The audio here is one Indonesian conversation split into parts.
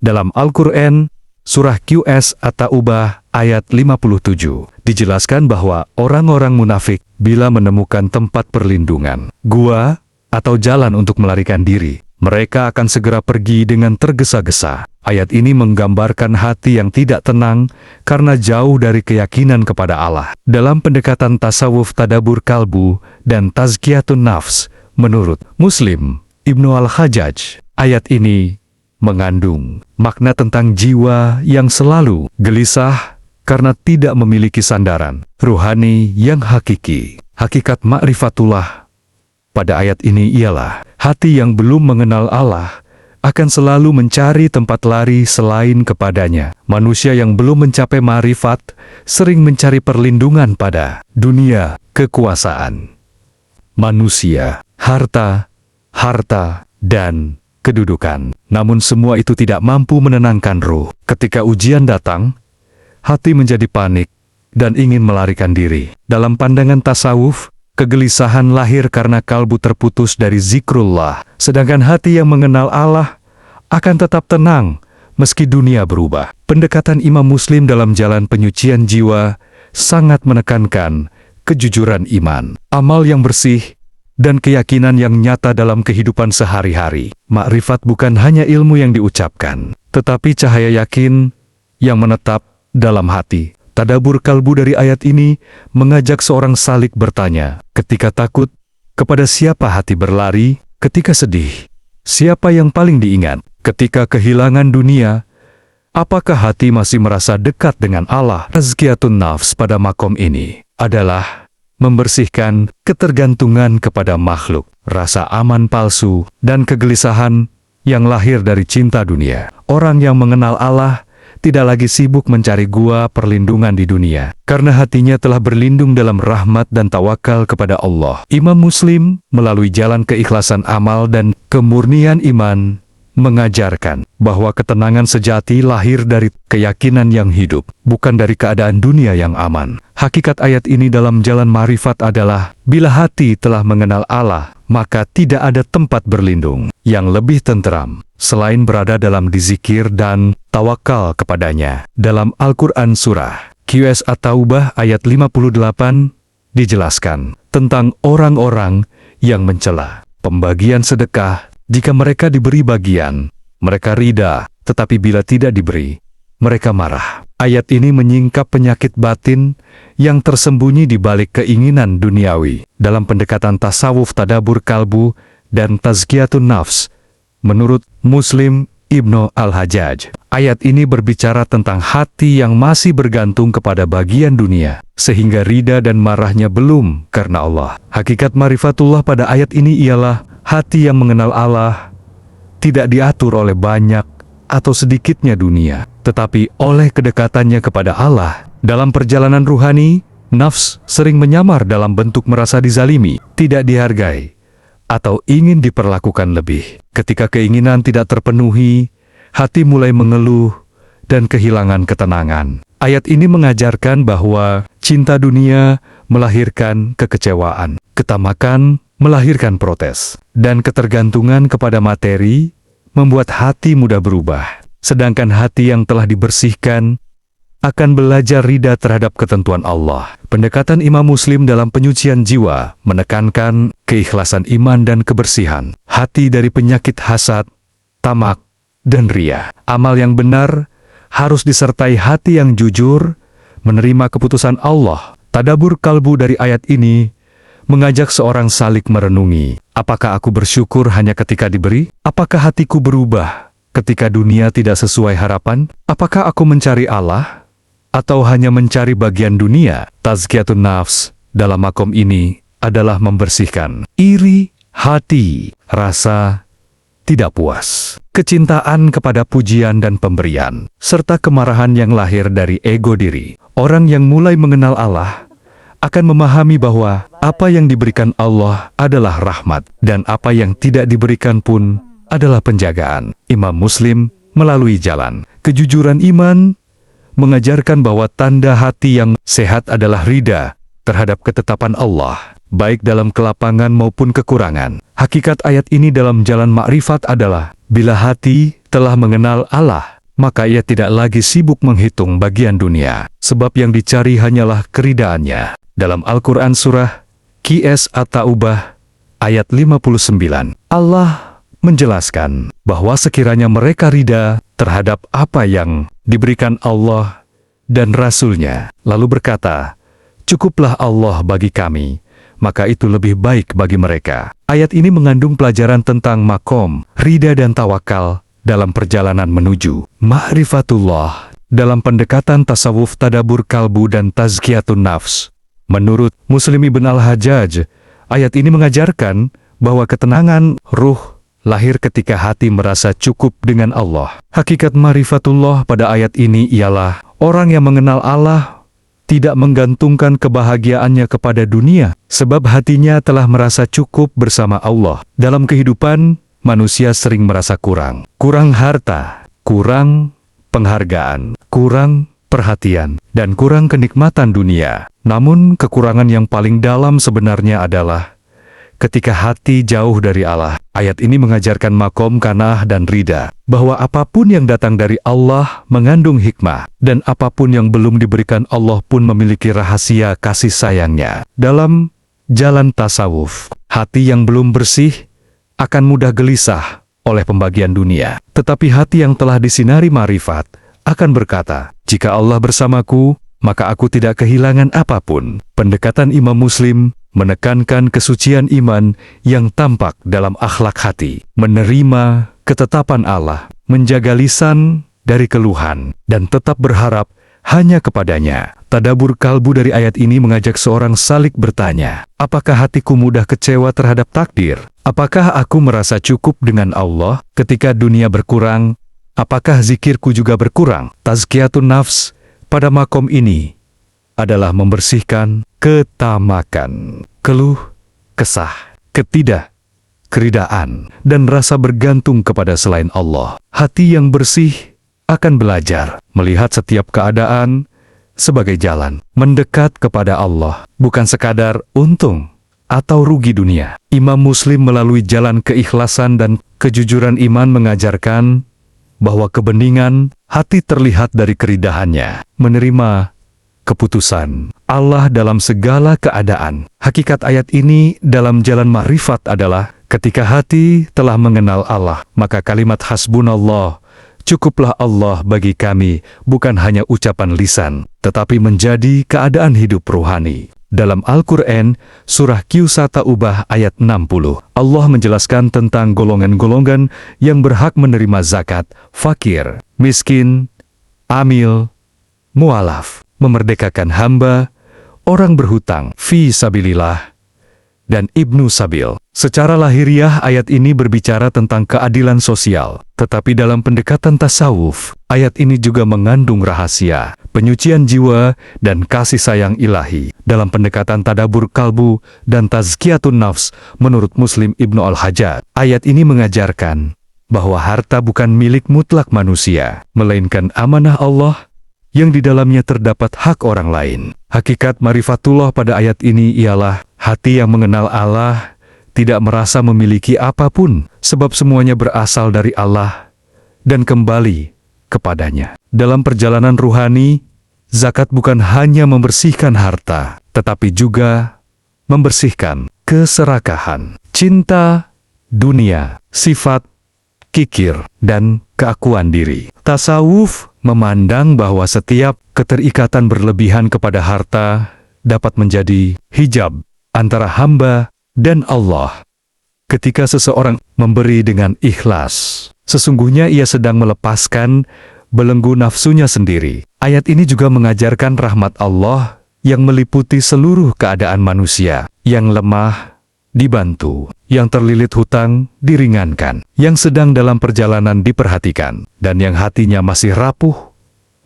Dalam Al-Quran, surah QS At-Taubah ayat 57, dijelaskan bahwa orang-orang munafik bila menemukan tempat perlindungan, gua, atau jalan untuk melarikan diri, mereka akan segera pergi dengan tergesa-gesa. Ayat ini menggambarkan hati yang tidak tenang karena jauh dari keyakinan kepada Allah. Dalam pendekatan tasawuf tadabur kalbu dan tazkiyatun nafs, menurut Muslim Ibnu Al-Hajjaj, ayat ini mengandung makna tentang jiwa yang selalu gelisah karena tidak memiliki sandaran ruhani yang hakiki. Hakikat ma'rifatullah pada ayat ini ialah hati yang belum mengenal Allah akan selalu mencari tempat lari selain kepadanya. Manusia yang belum mencapai ma'rifat sering mencari perlindungan pada dunia, kekuasaan, manusia, harta, dan kedudukan. Namun semua itu tidak mampu menenangkan ruh. Ketika ujian datang, hati menjadi panik dan ingin melarikan diri. Dalam pandangan tasawuf, kegelisahan lahir karena kalbu terputus dari zikrullah, sedangkan hati yang mengenal Allah akan tetap tenang meski dunia berubah. Pendekatan Imam Muslim dalam jalan penyucian jiwa sangat menekankan kejujuran iman, amal yang bersih, dan keyakinan yang nyata dalam kehidupan sehari-hari. Makrifat bukan hanya ilmu yang diucapkan, tetapi cahaya yakin yang menetap dalam hati. Tadabur kalbu dari ayat ini mengajak seorang salik bertanya, ketika takut, kepada siapa hati berlari? Ketika sedih, siapa yang paling diingat? Ketika kehilangan dunia, apakah hati masih merasa dekat dengan Allah? Tazkiyatun nafs pada makom ini adalah membersihkan ketergantungan kepada makhluk, rasa aman palsu, dan kegelisahan yang lahir dari cinta dunia. Orang yang mengenal Allah tidak lagi sibuk mencari gua perlindungan di dunia, karena hatinya telah berlindung dalam rahmat dan tawakal kepada Allah. Imam Muslim, melalui jalan keikhlasan amal dan kemurnian iman, mengajarkan bahwa ketenangan sejati lahir dari keyakinan yang hidup, bukan dari keadaan dunia yang aman. Hakikat ayat ini dalam jalan ma'rifat adalah, bila hati telah mengenal Allah, maka tidak ada tempat berlindung yang lebih tenteram selain berada dalam dizikir dan tawakal kepadanya. Dalam Al-Quran surah QS At-Taubah ayat 58 dijelaskan tentang orang-orang yang mencela pembagian sedekah. Jika mereka diberi bagian, mereka rida, tetapi bila tidak diberi, mereka marah. Ayat ini menyingkap penyakit batin yang tersembunyi di balik keinginan duniawi. Dalam pendekatan tasawuf tadabur kalbu dan tazkiyatun nafs, menurut Muslim Ibnu Al-Hajjaj, ayat ini berbicara tentang hati yang masih bergantung kepada bagian dunia, sehingga rida dan marahnya belum karena Allah. Hakikat marifatullah pada ayat ini ialah hati yang mengenal Allah tidak diatur oleh banyak atau sedikitnya dunia, tetapi oleh kedekatannya kepada Allah. Dalam perjalanan ruhani, nafs sering menyamar dalam bentuk merasa dizalimi, tidak dihargai, atau ingin diperlakukan lebih. Ketika keinginan tidak terpenuhi, hati mulai mengeluh dan kehilangan ketenangan. Ayat ini mengajarkan bahwa cinta dunia melahirkan kekecewaan, ketamakan melahirkan protes, dan ketergantungan kepada materi membuat hati mudah berubah. Sedangkan hati yang telah dibersihkan akan belajar rida terhadap ketentuan Allah. Pendekatan Imam Muslim dalam penyucian jiwa menekankan keikhlasan iman dan kebersihan hati dari penyakit hasad, tamak, dan riya. Amal yang benar harus disertai hati yang jujur, menerima keputusan Allah. Tadabur kalbu dari ayat ini mengajak seorang salik merenungi, apakah aku bersyukur hanya ketika diberi? Apakah hatiku berubah ketika dunia tidak sesuai harapan? Apakah aku mencari Allah atau hanya mencari bagian dunia? Tazkiyatun nafs dalam makom ini adalah membersihkan iri hati, rasa tidak puas, kecintaan kepada pujian dan pemberian, serta kemarahan yang lahir dari ego diri. Orang yang mulai mengenal Allah akan memahami bahwa apa yang diberikan Allah adalah rahmat, dan apa yang tidak diberikan pun adalah penjagaan. Imam Muslim melalui jalan kejujuran iman mengajarkan bahwa tanda hati yang sehat adalah rida terhadap ketetapan Allah, baik dalam kelapangan maupun kekurangan. Hakikat ayat ini dalam jalan makrifat adalah, bila hati telah mengenal Allah, maka ia tidak lagi sibuk menghitung bagian dunia, sebab yang dicari hanyalah keridaannya. Dalam Al-Quran Surah Qs At-Taubah ayat 59, Allah menjelaskan bahwa sekiranya mereka rida terhadap apa yang diberikan Allah dan Rasul-Nya, lalu berkata, "Cukuplah Allah bagi kami," maka itu lebih baik bagi mereka. Ayat ini mengandung pelajaran tentang makom, rida dan tawakal dalam perjalanan menuju ma'rifatullah dalam pendekatan tasawuf tadabur kalbu dan tazkiyatun nafs. Menurut Muslim Ibn Al-Hajjaj, ayat ini mengajarkan bahwa ketenangan ruh lahir ketika hati merasa cukup dengan Allah. Hakikat ma'rifatullah pada ayat ini ialah orang yang mengenal Allah tidak menggantungkan kebahagiaannya kepada dunia, sebab hatinya telah merasa cukup bersama Allah. Dalam kehidupan, manusia sering merasa kurang harta, kurang penghargaan, kurang perhatian, dan kurang kenikmatan dunia. Namun, kekurangan yang paling dalam sebenarnya adalah ketika hati jauh dari Allah. Ayat ini mengajarkan makom kanah dan rida, bahwa apapun yang datang dari Allah mengandung hikmah, dan apapun yang belum diberikan Allah pun memiliki rahasia kasih sayangnya. Dalam jalan tasawuf, hati yang belum bersih akan mudah gelisah oleh pembagian dunia. Tetapi hati yang telah disinari marifat akan berkata, "Jika Allah bersamaku, maka aku tidak kehilangan apapun." Pendekatan Imam Muslim menekankan kesucian iman yang tampak dalam akhlak hati, menerima ketetapan Allah, menjaga lisan dari keluhan, dan tetap berharap hanya kepadanya. Tadabur kalbu dari ayat ini mengajak seorang salik bertanya, apakah hatiku mudah kecewa terhadap takdir? Apakah aku merasa cukup dengan Allah ketika dunia berkurang? Apakah zikirku juga berkurang? Tazkiyatun nafs pada makom ini adalah membersihkan ketamakan, keluh, kesah, ketidakkeridaan, dan rasa bergantung kepada selain Allah. Hati yang bersih akan belajar melihat setiap keadaan sebagai jalan mendekat kepada Allah, bukan sekadar untung atau rugi dunia. Imam Muslim melalui jalan keikhlasan dan kejujuran iman mengajarkan bahwa kebeningan hati terlihat dari keridahannya, menerima keputusan Allah dalam segala keadaan. Hakikat ayat ini dalam jalan ma'rifat adalah ketika hati telah mengenal Allah, maka kalimat hasbunallah, cukuplah Allah bagi kami, bukan hanya ucapan lisan, tetapi menjadi keadaan hidup ruhani. Dalam Al-Quran, Surah At-Taubah ayat 60, Allah menjelaskan tentang golongan-golongan yang berhak menerima zakat, fakir, miskin, amil, mu'alaf, memerdekakan hamba, orang berhutang, fi sabilillah, dan ibnu sabil. Secara lahiriah ayat ini berbicara tentang keadilan sosial, tetapi dalam pendekatan tasawuf, ayat ini juga mengandung rahasia, penyucian jiwa, dan kasih sayang ilahi. Dalam pendekatan tadabur kalbu dan tazkiyatun nafs, menurut Muslim Ibn Al-Hajjaj, ayat ini mengajarkan bahwa harta bukan milik mutlak manusia, melainkan amanah Allah yang di dalamnya terdapat hak orang lain. Hakikat marifatullah pada ayat ini ialah hati yang mengenal Allah tidak merasa memiliki apapun, sebab semuanya berasal dari Allah dan kembali kepadanya. Dalam perjalanan ruhani, zakat bukan hanya membersihkan harta, tetapi juga membersihkan keserakahan, cinta, dunia, sifat, kikir, dan keakuan diri. Tasawuf memandang bahwa setiap keterikatan berlebihan kepada harta dapat menjadi hijab antara hamba dan Allah. Ketika seseorang memberi dengan ikhlas, sesungguhnya ia sedang melepaskan belenggu nafsunya sendiri. Ayat ini juga mengajarkan rahmat Allah yang meliputi seluruh keadaan manusia. Yang lemah dibantu, yang terlilit hutang diringankan, yang sedang dalam perjalanan diperhatikan, dan yang hatinya masih rapuh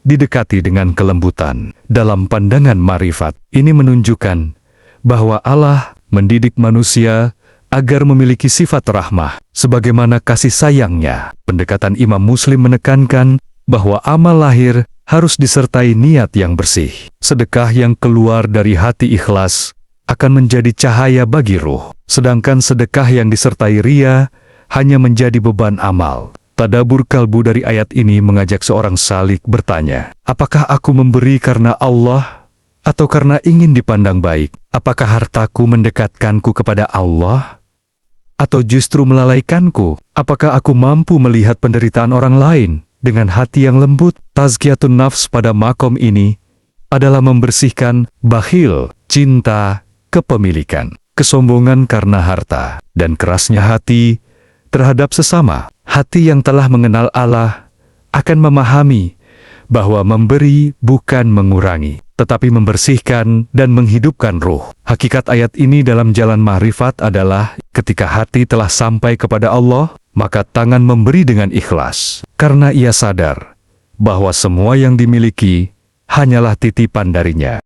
didekati dengan kelembutan. Dalam pandangan marifat, ini menunjukkan bahwa Allah mendidik manusia agar memiliki sifat rahmah, sebagaimana kasih sayangnya. Pendekatan Imam Muslim menekankan bahwa amal lahir harus disertai niat yang bersih. Sedekah yang keluar dari hati ikhlas akan menjadi cahaya bagi ruh, sedangkan sedekah yang disertai ria hanya menjadi beban amal. Tadabur kalbu dari ayat ini mengajak seorang salik bertanya, apakah aku memberi karena Allah atau karena ingin dipandang baik? Apakah hartaku mendekatkanku kepada Allah atau justru melalaikanku? Apakah aku mampu melihat penderitaan orang lain dengan hati yang lembut? Tazkiyatun nafs pada makom ini adalah membersihkan bakhil, cinta, kepemilikan, kesombongan karena harta, dan kerasnya hati terhadap sesama. Hati yang telah mengenal Allah akan memahami bahwa memberi bukan mengurangi, tetapi membersihkan dan menghidupkan ruh. Hakikat ayat ini dalam jalan ma'rifat adalah ketika hati telah sampai kepada Allah, maka tangan memberi dengan ikhlas, karena ia sadar bahwa semua yang dimiliki hanyalah titipan darinya.